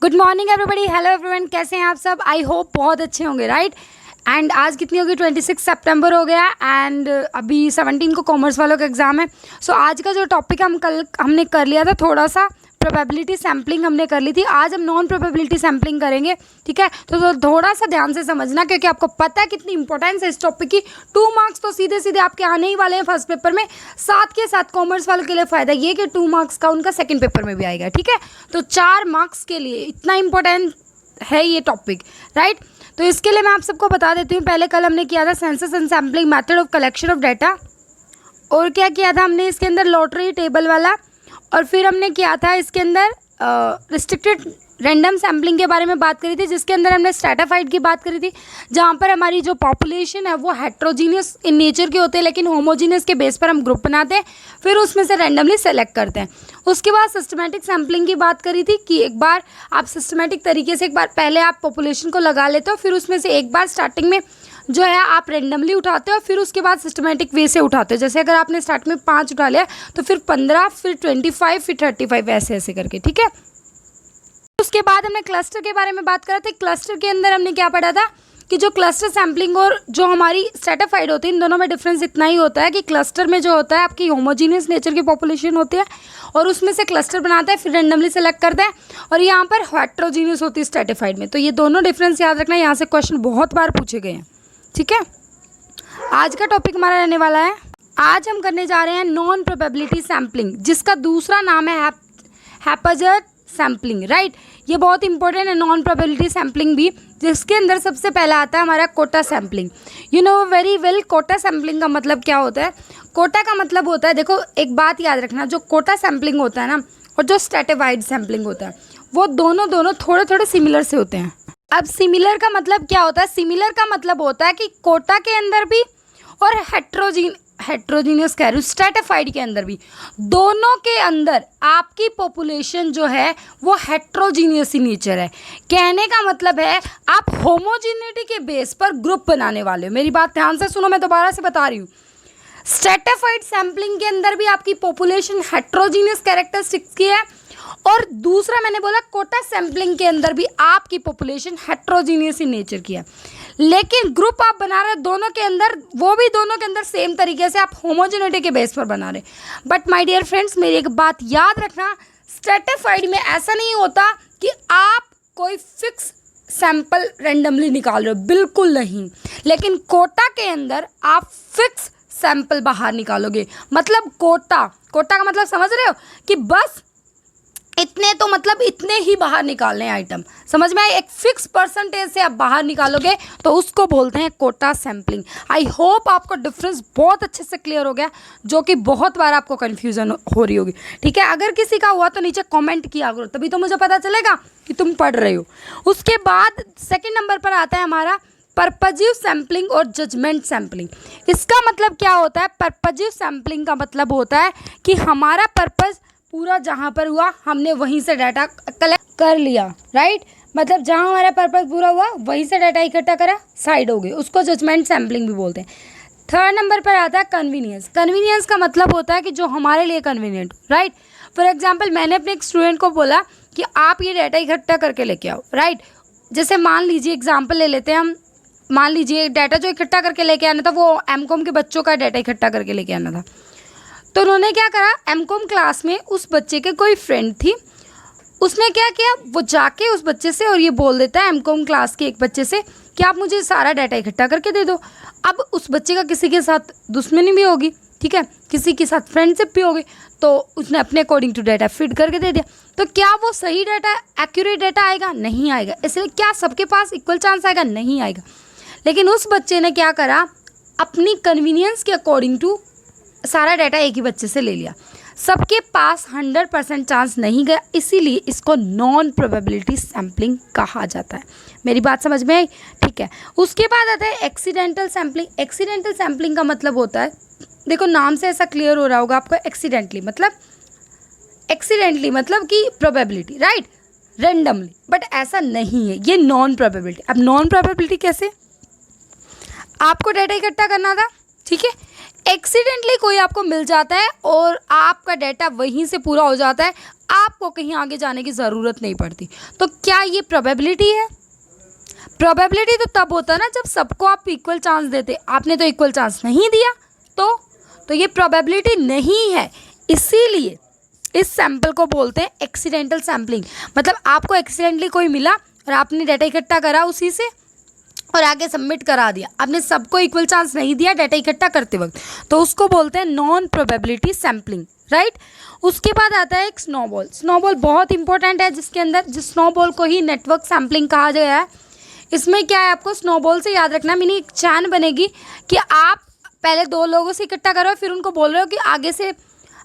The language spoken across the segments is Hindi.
Good morning everybody, hello everyone, कैसे हैं आप सब? आई होप बहुत अच्छे होंगे, राइट। एंड आज कितनी होगी? 26 सितंबर हो गया एंड अभी 17 को कॉमर्स वालों का एग्ज़ाम है। सो आज का जो टॉपिक हमने कर लिया था, थोड़ा सा प्रोबेबिलिटी सैम्पलिंग हमने कर ली थी। आज हम नॉन प्रोबेबिलिटी सैम्पलिंग करेंगे, ठीक है। तो थोड़ा सा ध्यान से समझना, क्योंकि आपको पता है कितनी इंपॉर्टेंस है इस टॉपिक की। 2 मार्क्स तो सीधे सीधे आपके आने ही वाले हैं फर्स्ट पेपर में। साथ के साथ कॉमर्स वालों के लिए फ़ायदा ये कि 2 मार्क्स का उनका सेकेंड पेपर में भी आएगा, ठीक है। तो 4 मार्क्स के लिए इतना इंपॉर्टेंट है ये टॉपिक, राइट। तो इसके लिए मैं आप सबको बता देती हूँ। पहले कल हमने किया था census and sampling method of collection of data, और क्या किया था हमने इसके अंदर लॉटरी टेबल वाला, और फिर हमने किया था इसके अंदर रिस्ट्रिक्टेड रैंडम सैम्पलिंग के बारे में बात करी थी, जिसके अंदर हमने स्ट्रैटिफाइड की बात करी थी, जहाँ पर हमारी जो पॉपुलेशन है वो हेट्रोजीनियस इन नेचर के होते हैं, लेकिन होमोजीनियस के बेस पर हम ग्रुप बनाते हैं, फिर उसमें से रैंडमली सेलेक्ट करते हैं। उसके बाद सिस्टमेटिक सैम्पलिंग की बात करी थी कि एक बार आप सिस्टमेटिक तरीके से एक बार पहले आप पॉपुलेशन को लगा लेते हो, फिर उसमें से एक बार स्टार्टिंग में जो है आप रेंडमली उठाते हो, फिर उसके बाद सिस्टमेटिक वे से उठाते हो। जैसे अगर आपने स्टार्ट में 5 उठा लिया तो फिर 15, फिर 25, फिर 35, ऐसे ऐसे करके, ठीक है। उसके बाद हमने क्लस्टर के बारे में बात करा था। क्लस्टर के अंदर हमने क्या पढ़ा था कि जो क्लस्टर सैम्पलिंग और जो हमारी स्ट्रैटिफाइड होती है, इन दोनों में डिफरेंस इतना ही होता है कि क्लस्टर में जो होता है आपकी होमोजीनियस नेचर की पॉपुलेशन होती है, और उसमें से क्लस्टर बनाता है, फिर रेंडमली सेलेक्ट करता है, और यहाँ पर हेट्रोजीनियस होती है स्ट्रैटिफाइड में। तो ये दोनों डिफरेंस याद रखना, यहाँ से क्वेश्चन बहुत बार पूछे गए हैं, ठीक है। आज का टॉपिक हमारा रहने वाला है, आज हम करने जा रहे हैं नॉन प्रोबेबिलिटी सैम्पलिंग, जिसका दूसरा नाम है हैप्पैजार्ड सैम्पलिंग, राइट। ये बहुत इंपॉर्टेंट है नॉन प्रोबेबिलिटी सैम्पलिंग भी, जिसके अंदर सबसे पहला आता है हमारा quota sampling. You know very well quota sampling का मतलब क्या होता है। कोटा का मतलब होता है, देखो एक बात याद रखना, जो कोटा सैम्पलिंग होता है ना और जो स्ट्रैटिफाइड सैम्पलिंग होता है, वो दोनों थोड़े थोड़े सिमिलर से होते हैं। अब सिमिलर का मतलब क्या होता है? सिमिलर का मतलब होता है कि कोटा के अंदर भी और हेट्रोजीनियस कह रही हूँ, स्ट्रैटिफाइड के अंदर भी, दोनों के अंदर आपकी पॉपुलेशन जो है वो हेट्रोजीनियस ही नेचर है। कहने का मतलब है आप होमोजीनिटी के बेस पर ग्रुप बनाने वाले हो। मेरी बात ध्यान से सुनो, मैं दोबारा से बता रही हूँ। स्ट्रैटिफाइड सैम्पलिंग के अंदर भी आपकी पॉपुलेशन हेट्रोजीनियस कैरेक्टरिस्टिक्स की है, और दूसरा मैंने बोला कोटा सैम्पलिंग के अंदर भी आपकी पॉपुलेशन हेट्रोजीनियस इन नेचर की है, लेकिन ग्रुप आप बना रहे दोनों के अंदर, वो भी दोनों के अंदर सेम तरीके से आप होमोजेनिटी के बेस पर बना रहे। बट माय डियर फ्रेंड्स, मेरी एक बात याद रखना, स्ट्रैटिफाइड में ऐसा नहीं होता कि आप कोई फिक्स सैंपल रेंडमली निकाल रहे हो, बिल्कुल नहीं। लेकिन कोटा के अंदर आप फिक्स सैंपल बाहर निकालोगे। मतलब कोटा का मतलब समझ रहे हो कि बस इतने, तो मतलब इतने ही बाहर निकालने आइटम, समझ में आए। एक फिक्स परसेंटेज से आप बाहर निकालोगे तो उसको बोलते हैं कोटा सैम्पलिंग। आई होप आपको डिफरेंस बहुत अच्छे से क्लियर हो गया, जो कि बहुत बार आपको कन्फ्यूजन हो रही होगी, ठीक है। अगर किसी का हुआ तो नीचे कमेंट किया करो, तभी तो मुझे पता चलेगा कि तुम पढ़ रहे हो। उसके बाद सेकेंड नंबर पर आता है हमारा पर्पजिव सैम्पलिंग और जजमेंट सैम्पलिंग। इसका मतलब क्या होता है? पर्पजिव सैम्पलिंग का मतलब होता है कि हमारा पर्पज़ पूरा जहाँ पर हुआ हमने वहीं से डाटा कलेक्ट कर लिया, राइट। मतलब जहाँ हमारा पर्पस पूरा हुआ वहीं से डाटा इकट्ठा करा, साइड हो गए, उसको जजमेंट सैम्पलिंग भी बोलते हैं। थर्ड नंबर पर आता है कन्वीनियंस। कन्वीनियंस का मतलब होता है कि जो हमारे लिए कन्वीनियंट, राइट। फॉर एग्जाम्पल, मैंने अपने एक स्टूडेंट को बोला कि आप ये डाटा इकट्ठा करके लेके आओ, राइट। जैसे मान लीजिए एग्जाम्पल ले लेते हैं हम, मान लीजिए डाटा जो इकट्ठा करके लेके आना था वो एमकॉम के बच्चों का डाटा इकट्ठा करके लेके आना था। तो उन्होंने क्या करा, एमकॉम क्लास में उस बच्चे के कोई फ्रेंड थी, उसने क्या किया, वो जाके उस बच्चे से और ये बोल देता है एमकॉम क्लास के एक बच्चे से कि आप मुझे सारा डाटा इकट्ठा करके दे दो। अब उस बच्चे का किसी के साथ दुश्मनी भी होगी, ठीक है, किसी के साथ फ्रेंडशिप भी होगी, तो उसने अपने अकॉर्डिंग टू डाटा फीड करके दे दिया। तो क्या वो सही डाटा, एक्यूरेट डाटा आएगा? नहीं आएगा। इसलिए क्या सबके पास इक्वल चांस आएगा? नहीं आएगा। लेकिन उस बच्चे ने क्या करा, अपनी कन्वीनियंस के अकॉर्डिंग टू सारा डाटा एक ही बच्चे से ले लिया। सबके पास 100% चांस नहीं गया, इसीलिए इसको नॉन प्रोबेबिलिटी सैम्पलिंग कहा जाता है। मेरी बात समझ में आई? ठीक है। उसके बाद आता है एक्सीडेंटल सैम्पलिंग। एक्सीडेंटल सैम्पलिंग का मतलब होता है, देखो नाम से ऐसा क्लियर हो रहा होगा आपको, एक्सीडेंटली मतलब कि प्रोबेबिलिटी, राइट, रेंडमली, बट ऐसा नहीं है, ये नॉन प्रोबेबिलिटी। अब नॉन प्रोबेबिलिटी कैसे? आपको डाटा इकट्ठा करना था, ठीक है, एक्सीडेंटली कोई आपको मिल जाता है और आपका डाटा वहीं से पूरा हो जाता है, आपको कहीं आगे जाने की ज़रूरत नहीं पड़ती। तो क्या ये प्रोबेबिलिटी है? प्रोबेबिलिटी तो तब होता है ना जब सबको आप इक्वल चांस देते, आपने तो इक्वल चांस नहीं दिया, तो ये प्रोबेबिलिटी नहीं है। इसीलिए इस सैंपल को बोलते हैं एक्सीडेंटल सैम्पलिंग। मतलब आपको एक्सीडेंटली कोई मिला और आपने डाटा इकट्ठा करा उसी से और आगे सबमिट करा दिया, आपने सबको इक्वल चांस नहीं दिया डाटा इकट्ठा करते वक्त, तो उसको बोलते हैं नॉन प्रोबेबिलिटी सैम्पलिंग, राइट। उसके बाद आता है एक स्नोबॉल। स्नोबॉल बहुत इंपॉर्टेंट है, जिसके अंदर जिस स्नोबॉल को ही नेटवर्क सैम्पलिंग कहा गया है। इसमें क्या है, आपको स्नोबॉल से याद रखना, मीनिंग एक चैन बनेगी कि आप पहले 2 लोगों से इकट्ठा करो, फिर उनको बोल रहे हो कि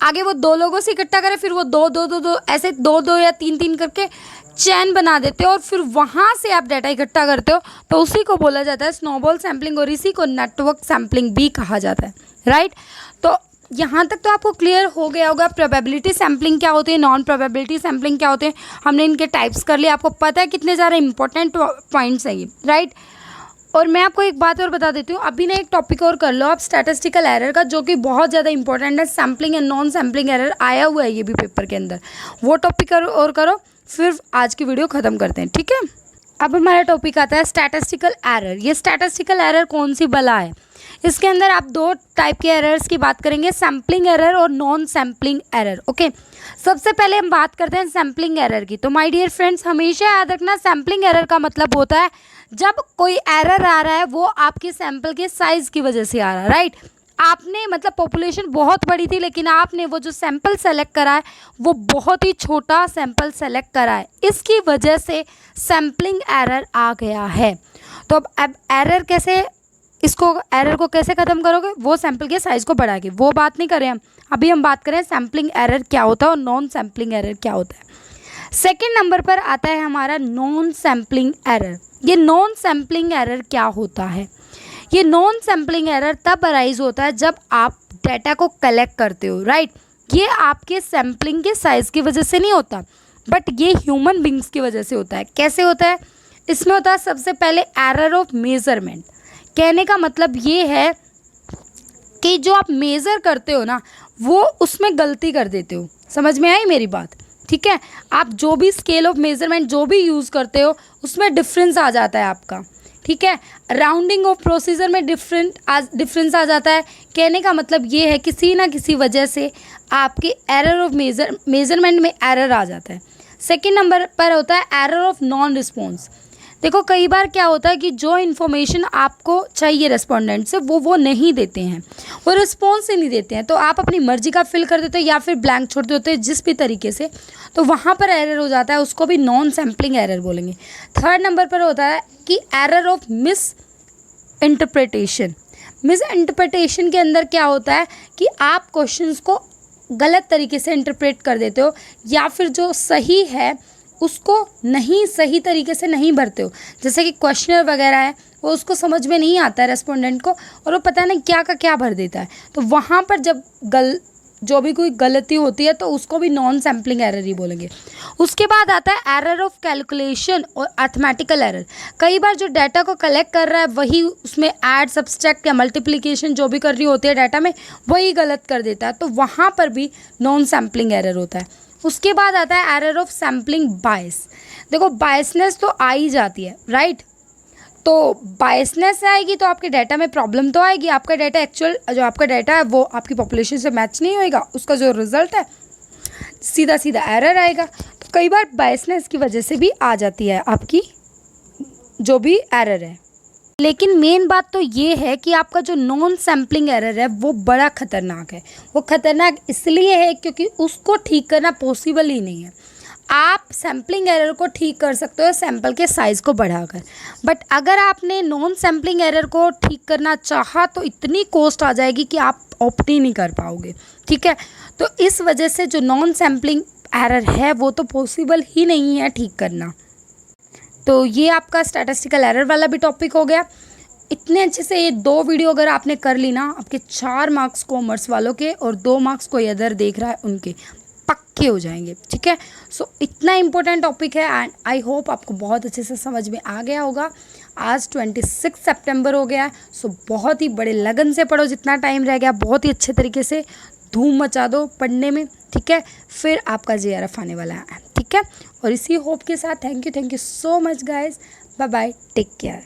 आगे वो 2 लोगों से इकट्ठा करें, फिर वो 2 ऐसे 2 या 3 करके चैन बना देते हो और फिर वहाँ से आप डाटा इकट्ठा करते हो, तो उसी को बोला जाता है स्नोबॉल सैम्पलिंग और इसी को नेटवर्क सैम्पलिंग भी कहा जाता है, राइट। तो यहाँ तक तो आपको क्लियर हो गया होगा प्रोबेबिलिटी सैम्पलिंग क्या होती है, नॉन प्रोबेबिलिटी सैम्पलिंग क्या होते हैं। हमने इनके टाइप्स कर लिए, आपको पता है कितने ज़्यादा इंपॉर्टेंट पॉइंट्स हैं ये, राइट। और मैं आपको एक बात और बता देती हूँ, अभी ना एक टॉपिक और कर लो आप स्टैटिस्टिकल एरर का, जो कि बहुत ज़्यादा इंपॉर्टेंट है। Sampling and non sampling error आया हुआ है ये भी पेपर के अंदर, वो टॉपिक और करो, फिर आज की वीडियो ख़त्म करते हैं, ठीक है। अब हमारा टॉपिक आता है स्टैटिस्टिकल एरर। ये स्टैटिस्टिकल एरर कौन सी बला है? इसके अंदर आप 2 टाइप के एरर्स की बात करेंगे, सैम्पलिंग एरर और नॉन सैम्पलिंग एरर, ओके। सबसे पहले हम बात करते हैं सैम्पलिंग एरर की। तो माय डियर फ्रेंड्स, हमेशा याद रखना सैम्पलिंग एरर का मतलब होता है जब कोई एरर आ रहा है वो आपके सैंपल के साइज़ की वजह से आ रहा है, राइट। आपने मतलब पॉपुलेशन बहुत बड़ी थी, लेकिन आपने वो जो सैंपल सेलेक्ट करा है वो बहुत ही छोटा सैंपल सेलेक्ट करा है, इसकी वजह से सैम्पलिंग एरर आ गया है। तो अब एरर को कैसे ख़त्म करोगे? वो सैंपल के साइज़ को बढ़ा के, वो बात नहीं करें हम। अभी हम बात करें सैम्पलिंग एरर क्या होता है और नॉन सैम्पलिंग एरर क्या होता है। सेकेंड नंबर पर आता है हमारा नॉन सैम्पलिंग एरर। ये नॉन सैम्पलिंग एरर क्या होता है? ये नॉन सैम्पलिंग एरर तब अराइज होता है जब आप डाटा को कलेक्ट करते हो, राइट। ये आपके सैम्पलिंग के साइज़ की वजह से नहीं होता, बट ये ह्यूमन बींग्स की वजह से होता है। कैसे होता है? इसमें होता है सबसे पहले एरर ऑफ मेजरमेंट। कहने का मतलब ये है कि जो आप मेज़र करते हो ना, वो उसमें गलती कर देते हो। समझ में आई मेरी बात? ठीक है, आप जो भी स्केल ऑफ मेजरमेंट जो भी यूज़ करते हो उसमें डिफरेंस आ जाता है आपका, ठीक है। राउंडिंग ऑफ प्रोसीजर में डिफरेंस आ जाता है। कहने का मतलब ये है किसी ना किसी वजह से आपके एरर ऑफ मेजरमेंट में एरर आ जाता है। सेकेंड नंबर पर होता है एरर ऑफ नॉन रिस्पॉन्स। देखो कई बार क्या होता है कि जो इन्फॉर्मेशन आपको चाहिए रेस्पोंडेंट से वो नहीं देते हैं, वो रिस्पॉन्स ही नहीं देते हैं, तो आप अपनी मर्जी का फिल कर देते हो या फिर ब्लैंक छोड़ देते हो जिस भी तरीके से, तो वहाँ पर एरर हो जाता है, उसको भी नॉन सैम्पलिंग एरर बोलेंगे। थर्ड नंबर पर होता है कि एरर ऑफ मिस इंटरप्रिटेशन के अंदर क्या होता है कि आप क्वेश्चंस को गलत तरीके से इंटरप्रेट कर देते हो या फिर जो सही है उसको नहीं सही तरीके से नहीं भरते हो। जैसे कि क्वेश्चनर वगैरह है, वो उसको समझ में नहीं आता है रेस्पोंडेंट को और वो पता नहीं क्या का क्या भर देता है, तो वहाँ पर जब जो भी कोई गलती होती है तो उसको भी नॉन सैम्पलिंग एरर ही बोलेंगे। उसके बाद आता है एरर ऑफ कैलकुलेशन और अर्थमेटिकल एरर। कई बार जो डाटा को कलेक्ट कर रहा है वही उसमें ऐड सब्सट्रैक्ट या मल्टीप्लिकेशन जो भी कर रही होती है डाटा में वही गलत कर देता है, तो वहाँ पर भी नॉन सैम्पलिंग एरर होता है। उसके बाद आता है एरर ऑफ सैम्पलिंग बायस। देखो बायसनेस तो आ ही जाती है, राइट। तो बायसनेस आएगी तो आपके डाटा में प्रॉब्लम तो आएगी, आपका डाटा एक्चुअल जो आपका डाटा है वो आपकी पॉपुलेशन से मैच नहीं होएगा, उसका जो रिजल्ट है सीधा सीधा एरर आएगा। तो कई बार बायसनेस की वजह से भी आ जाती है आपकी जो भी एरर है। लेकिन मेन बात तो ये है कि आपका जो नॉन सैम्पलिंग एरर है वो बड़ा ख़तरनाक है। वो ख़तरनाक इसलिए है क्योंकि उसको ठीक करना पॉसिबल ही नहीं है। आप सैम्पलिंग एरर को ठीक कर सकते हो सैंपल के साइज़ को बढ़ाकर, बट अगर आपने नॉन सैम्पलिंग एरर को ठीक करना चाहा तो इतनी कॉस्ट आ जाएगी कि आप ऑप्ट ही नहीं कर पाओगे, ठीक है। तो इस वजह से जो नॉन सैम्पलिंग एरर है वो तो पॉसिबल ही नहीं है ठीक करना। तो ये आपका स्टैटिस्टिकल एरर वाला भी टॉपिक हो गया। इतने अच्छे से ये 2 वीडियो अगर आपने कर ली ना, आपके 4 मार्क्स कॉमर्स वालों के और 2 मार्क्स कोई अदर देख रहा है उनके पक्के हो जाएंगे, ठीक है। सो इतना इम्पोर्टेंट टॉपिक है एंड आई होप आपको बहुत अच्छे से समझ में आ गया होगा। आज 26 सितंबर हो गया। सो बहुत ही बड़े लगन से पढ़ो, जितना टाइम रह गया बहुत ही अच्छे तरीके से धूम मचा दो पढ़ने में, ठीक है। फिर आपका JRF आने वाला है, ठीक है। और इसी होप के साथ thank you so much guys, bye bye, take care.